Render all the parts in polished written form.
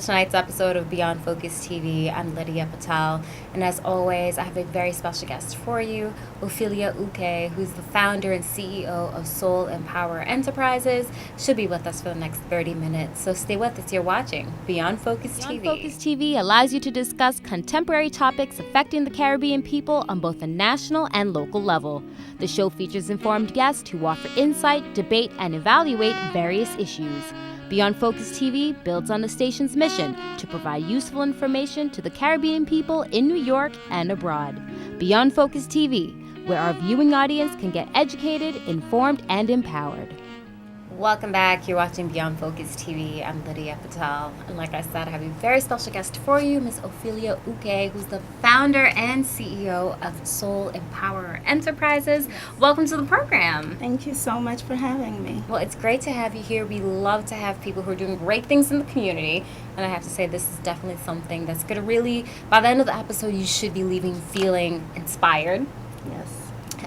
tonight's episode of Beyond Focus TV. I'm Lydia Patel, and as always, I have a very special guest for you, Ophelia-Uke, who's the founder and CEO of Soul and Power Enterprises. She'll be with us for the next 30 minutes, so stay with us. You're watching Beyond Focus TV. Beyond Focus TV allows you to discuss contemporary topics affecting the Caribbean people on both a national and local level. The show features informed guests who offer insight, debate, and evaluate various issues. Beyond Focus TV builds on the station's mission to provide useful information to the Caribbean people in New York and abroad. Beyond Focus TV, where our viewing audience can get educated, informed, and empowered. Welcome back. You're watching Beyond Focus TV. I'm Lydia Patel. And like I said, I have a very special guest for you, Ms. Ophelia-Uke, who's the founder and CEO of Soul and Power Enterprises. Welcome to the program. Thank you so much for having me. Well, it's great to have you here. We love to have people who are doing great things in the community. And I have to say, this is definitely something that's going to really, by the end of the episode, you should be leaving feeling inspired. Yes.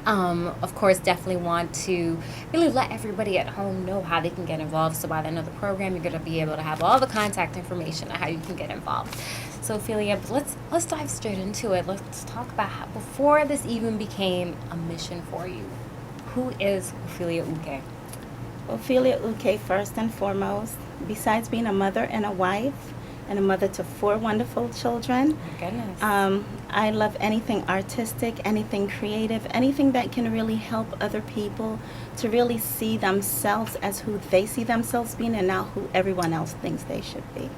Of course, definitely want to really let everybody at home know how they can get involved. So by the end of the program, you're going to be able to have all the contact information on how you can get involved. So Ophelia, let's dive straight into it. Let's talk about how, before this even became a mission for you, who is Ophelia-Uke? Ophelia-Uke, first and foremost, besides being a mother and a wife, and a mother to 4 wonderful children. My goodness. I love anything artistic, anything creative, anything that can really help other people to really see themselves as who they see themselves being and not who everyone else thinks they should be.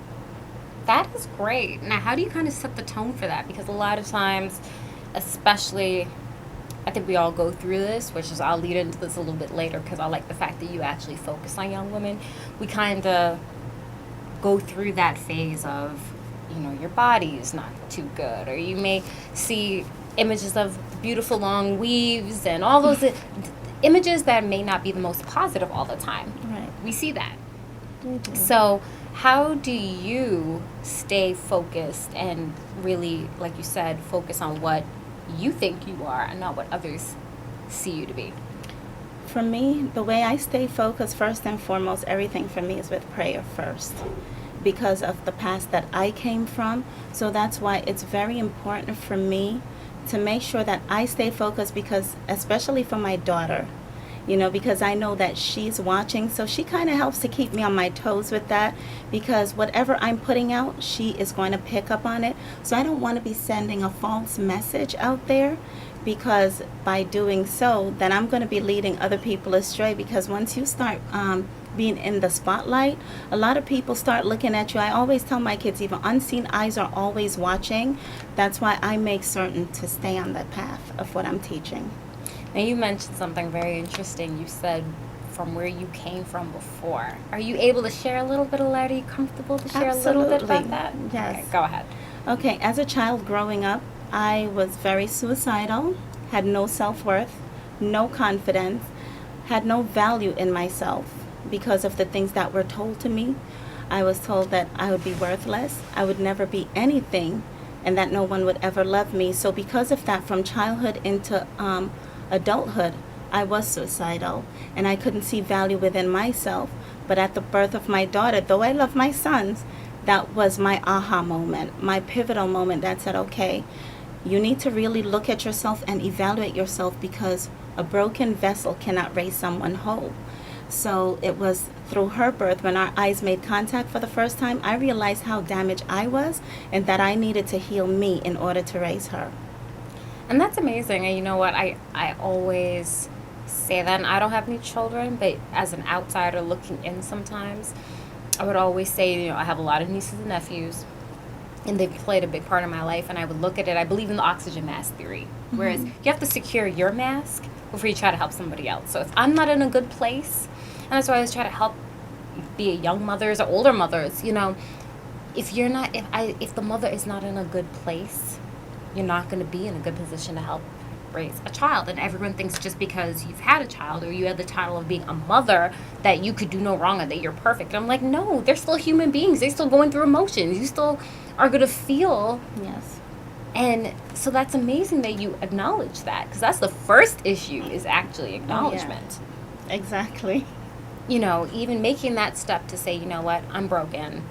That is great. Now, how do you kind of set the tone for that? Because a lot of times, especially, I think we all go through this, which is, I'll lead into this a little bit later because I like the fact that you actually focus on young women. We kind of go through that phase of, your body is not too good, or you may see images of beautiful long weaves and all those images that may not be the most positive all the time. Right. We see that. Mm-hmm. So how do you stay focused and really, like you said, focus on what you think you are and not what others see you to be? For me, the way I stay focused, first and foremost, everything for me is with prayer first, because of the past that I came from. So that's why it's very important for me to make sure that I stay focused, because especially for my daughter, because I know that she's watching. So she kind of helps to keep me on my toes with that, because whatever I'm putting out, she is going to pick up on it. So I don't want to be sending a false message out there, because by doing so, then I'm going to be leading other people astray. Because once you start being in the spotlight, a lot of people start looking at you. I always tell my kids, even unseen eyes are always watching. That's why I make certain to stay on that path of what I'm teaching. Now, you mentioned something very interesting. You said from where you came from before. Are you able to share a little bit of that? Are you comfortable to share Absolutely. a little bit about that? Yes. Okay, go ahead. Okay, as a child growing up, I was very suicidal, had no self-worth, no confidence, had no value in myself because of the things that were told to me. I was told that I would be worthless, I would never be anything, and that no one would ever love me. So because of that, from childhood into adulthood, I was suicidal, and I couldn't see value within myself. But at the birth of my daughter, though I love my sons, that was my aha moment, my pivotal moment that said, okay, you need to really look at yourself and evaluate yourself, because a broken vessel cannot raise someone whole. So it was through her birth, when our eyes made contact for the first time, I realized how damaged I was and that I needed to heal me in order to raise her. And that's amazing. And you know what? I always say that, and I don't have any children, but as an outsider looking in sometimes, I would always say, I have a lot of nieces and nephews, and they've played a big part in my life, and I would look at it. I believe in the oxygen mask theory, whereas you have to secure your mask before you try to help somebody else. So if I'm not in a good place, and that's why I always try to help, be it young mothers or older mothers, if the mother is not in a good place, you're not going to be in a good position to help raise a child. And everyone thinks just because you've had a child or you have the title of being a mother that you could do no wrong and that you're perfect. And I'm like, no, they're still human beings. They're still going through emotions. You still are going to feel. Yes. And so that's amazing that you acknowledge that, because that's the first issue, is actually acknowledgement. Yeah. Exactly. Even making that step to say, you know what, I'm broken.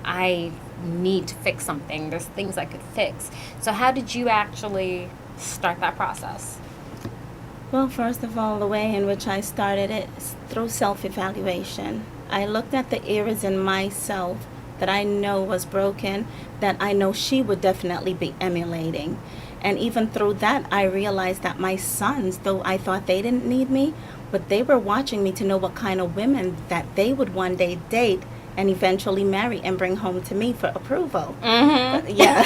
I need to fix something. There's things I could fix. So how did you actually start that process? Well, first of all, the way in which I started it is through self-evaluation. I looked at the areas in myself that I know was broken, that I know she would definitely be emulating. And even through that, I realized that my sons, though I thought they didn't need me, but they were watching me to know what kind of women that they would one day date and eventually marry and bring home to me for approval. Mm-hmm. Yeah.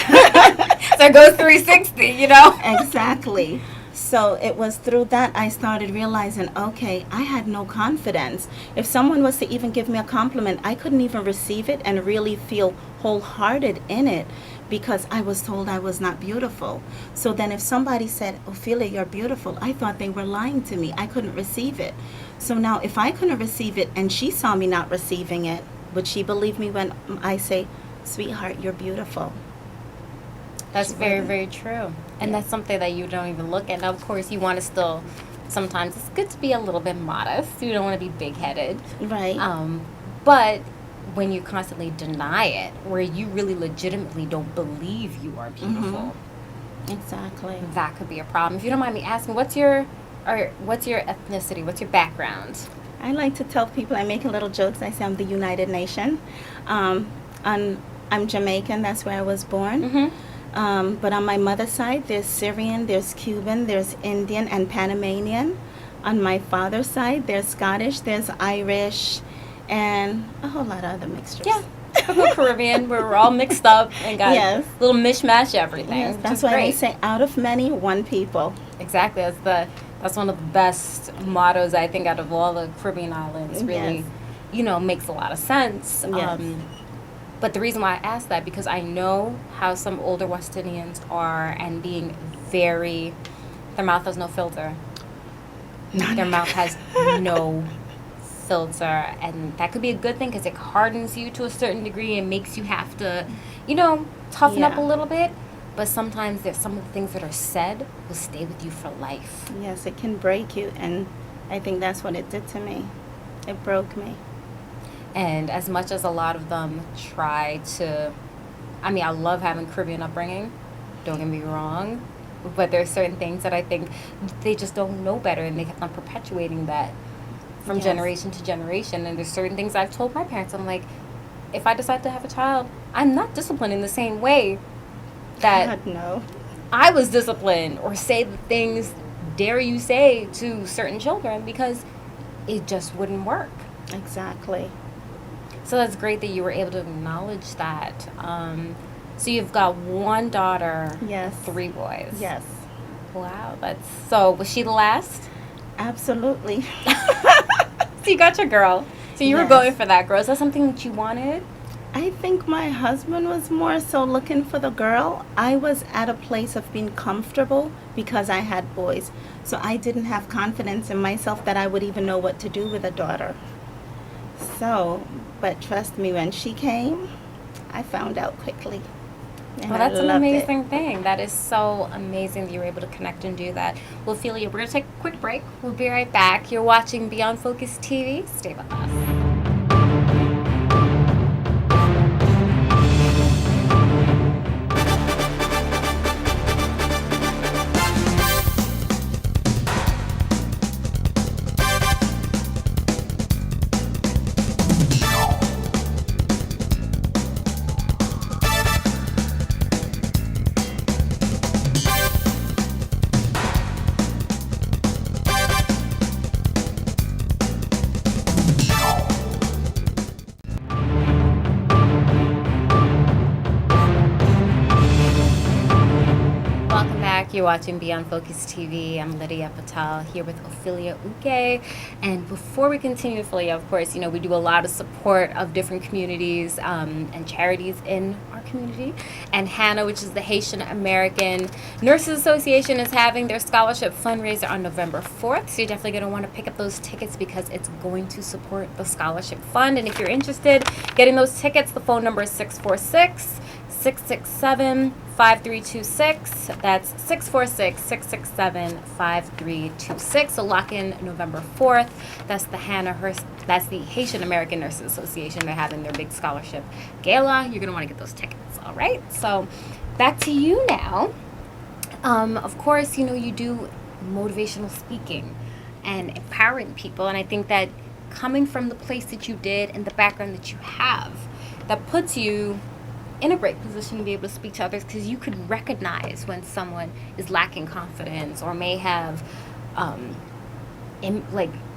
So it goes 360, you know? Exactly. So it was through that I started realizing, okay, I had no confidence. If someone was to even give me a compliment, I couldn't even receive it and really feel wholehearted in it because I was told I was not beautiful. So then if somebody said, Ophelia, you're beautiful, I thought they were lying to me. I couldn't receive it. So now if I couldn't receive it and she saw me not receiving it, would she believe me when I say, sweetheart, you're beautiful? That's very, very true. And that's something that you don't even look at. Now, of course, you want to still, sometimes it's good to be a little bit modest. You don't want to be big-headed. Right. But when you constantly deny it, where you really legitimately don't believe you are beautiful, Exactly. that could be a problem. If you don't mind me asking, what's your ethnicity? What's your background? I like to tell people, I make little jokes. I say I'm the United Nation. I'm Jamaican. That's where I was born. Mm-hmm. But on my mother's side, there's Syrian, there's Cuban, there's Indian, and Panamanian. On my father's side, there's Scottish, there's Irish, and a whole lot of other mixtures. Yeah. Typical Caribbean, where we're all mixed up and got Yes. a little mishmash everything. Yes, which that's is why great. they say out of many, one people. Exactly. That's one of the best mottos, I think, out of all the Caribbean islands. Really, Yes. Makes a lot of sense. Yes. But the reason why I asked that, because I know how some older West Indians are, and being very, their mouth has no filter. Their mouth has no filter, and that could be a good thing because it hardens you to a certain degree and makes you have to, toughen up a little bit. But sometimes there's some of the things that are said will stay with you for life. Yes, it can break you, and I think that's what it did to me. It broke me. And as much as a lot of them try to, I love having Caribbean upbringing, don't get me wrong, but there's certain things that I think they just don't know better, and they kept on perpetuating that from Yes. generation to generation. And there's certain things I've told my parents, I'm like, if I decide to have a child, I'm not disciplined in the same way that God, no. I was disciplined, or say the things dare you say to certain children, because it just wouldn't work. Exactly. So that's great that you were able to acknowledge that. So you've got one daughter, Yes. 3 boys. Yes. Wow, so was she the last? Absolutely. So you got your girl. So you were Yes. going for that girl. Is that something that you wanted? I think my husband was more so looking for the girl. I was at a place of being comfortable because I had boys. So I didn't have confidence in myself that I would even know what to do with a daughter. So, but trust me, when she came, I found out quickly. And Well, I that's an loved it. amazing thing. That is so amazing that you were able to connect and do that. Well, Ophelia, we're going to take a quick break. We'll be right back. You're watching Beyond Focus TV. Stay with us. Welcome back. You're watching Beyond Focus TV. I'm Lydia Patel here with Ophelia-Uke. And before we continue, Ophelia, of course, we do a lot of support of different communities and charities in our community. And HANA, which is the Haitian American Nurses Association, is having their scholarship fundraiser on November 4th. So you're definitely going to want to pick up those tickets because it's going to support the scholarship fund. And if you're interested getting those tickets, the phone number is 646 667-5326. That's 646-667-5326. So lock in November 4th. That's the Haitian American Nurses Association. They're having their big scholarship gala. You're going to want to get those tickets, all right? So back to you now. Of course, you do motivational speaking and empowering people. And I think that coming from the place that you did and the background that you have, that puts you in a great position to be able to speak to others, because you could recognize when someone is lacking confidence or may have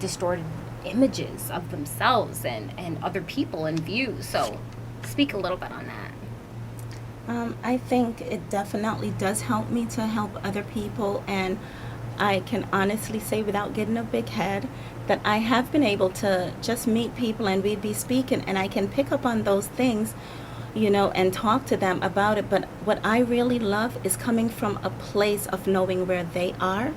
distorted images of themselves and other people in view. So speak a little bit on that. I think it definitely does help me to help other people, and I can honestly say without getting a big head that I have been able to just meet people and we'd be speaking and I can pick up on those things, and talk to them about it. But what I really love is coming from a place of knowing where they are,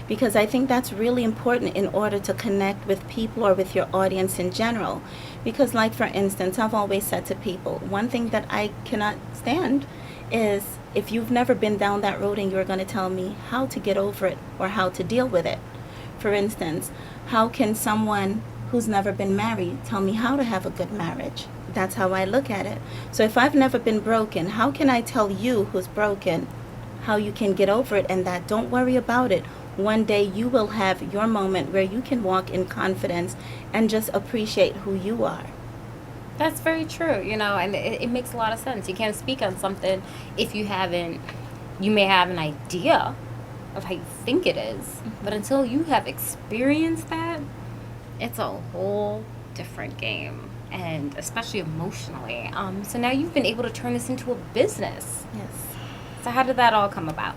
because I think that's really important in order to connect with people or with your audience in general. Because like, for instance, I've always said to people, one thing that I cannot stand is if you've never been down that road and you're going to tell me how to get over it or how to deal with it. For instance, how can someone who's never been married tell me how to have a good marriage? That's how I look at it. So if I've never been broken, how can I tell you who's broken how you can get over it, and that don't worry about it. One day you will have your moment where you can walk in confidence and just appreciate who you are. That's very true, and it makes a lot of sense. You can't speak on something if you may have an idea of how you think it is, but until you have experienced that, it's a whole different game, and especially emotionally. So now you've been able to turn this into a business. Yes. So how did that all come about?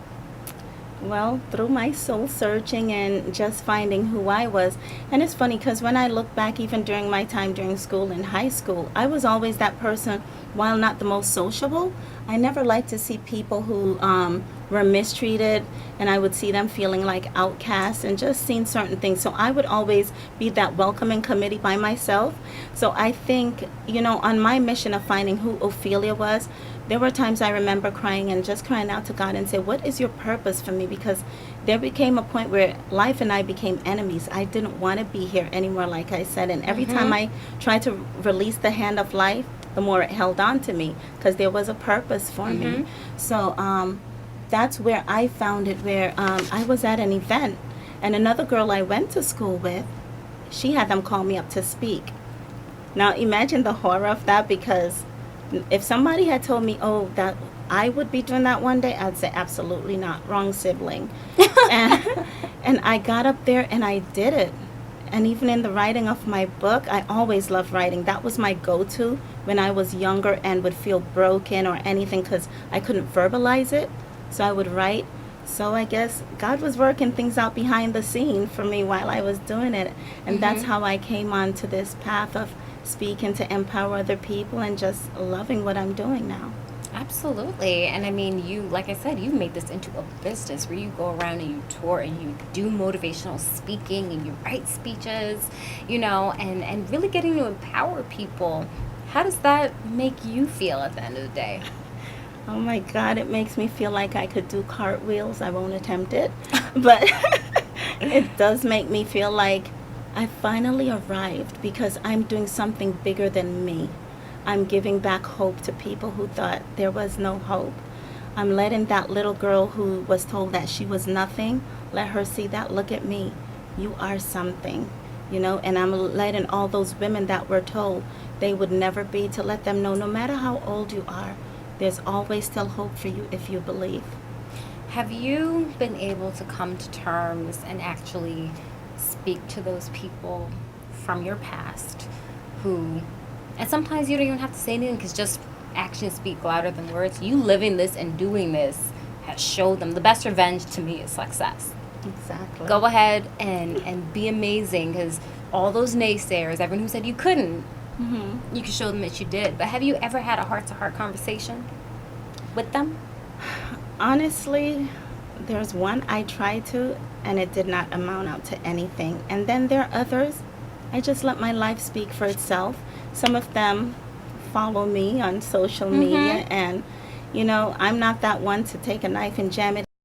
Well, through my soul searching and just finding who I was. And it's funny because when I look back, even during my time during school and high school, I was always that person, while not the most sociable. I never liked to see people who were mistreated, and I would see them feeling like outcasts and just seeing certain things. So I would always be that welcoming committee by myself. So I think, on my mission of finding who Ophelia was, there were times I remember crying and just crying out to God and say, what is your purpose for me? Because there became a point where life and I became enemies. I didn't want to be here anymore, like I said. And every time I tried to release the hand of life, the more it held on to me, because there was a purpose for me. So that's where I found it, where I was at an event, and another girl I went to school with, she had them call me up to speak. Now imagine the horror of that, because if somebody had told me, that I would be doing that one day, I'd say absolutely not, wrong sibling. and I got up there and I did it. And even in the writing of my book, I always loved writing. That was my go-to when I was younger and would feel broken or anything because I couldn't verbalize it. So I would write. So I guess God was working things out behind the scene for me while I was doing it. And that's how I came onto this path of speaking to empower other people and just loving what I'm doing now. Absolutely. And I mean, you, like I said, you made this into a business where you go around and you tour and you do motivational speaking and you write speeches, and really getting to empower people. How does that make you feel at the end of the day? Oh my God, it makes me feel like I could do cartwheels. I won't attempt it, but it does make me feel like I finally arrived, because I'm doing something bigger than me. I'm giving back hope to people who thought there was no hope. I'm letting that little girl who was told that she was nothing, let her see that, look at me, you are something, and I'm letting all those women that were told they would never be, to let them know no matter how old you are, there's always still hope for you if you believe. Have you been able to come to terms and actually speak to those people from your past who, and sometimes you don't even have to say anything because just actions speak louder than words. You living this and doing this has showed them the best revenge to me is success. Exactly. Go ahead and be amazing, because all those naysayers, everyone who said you couldn't, you can show them that you did. But have you ever had a heart-to-heart conversation with them? Honestly, there's one I tried to, and it did not amount out to anything. And then there are others, I just let my life speak for itself. Some of them follow me on social media, and You know, I'm not that one to take a knife and jam it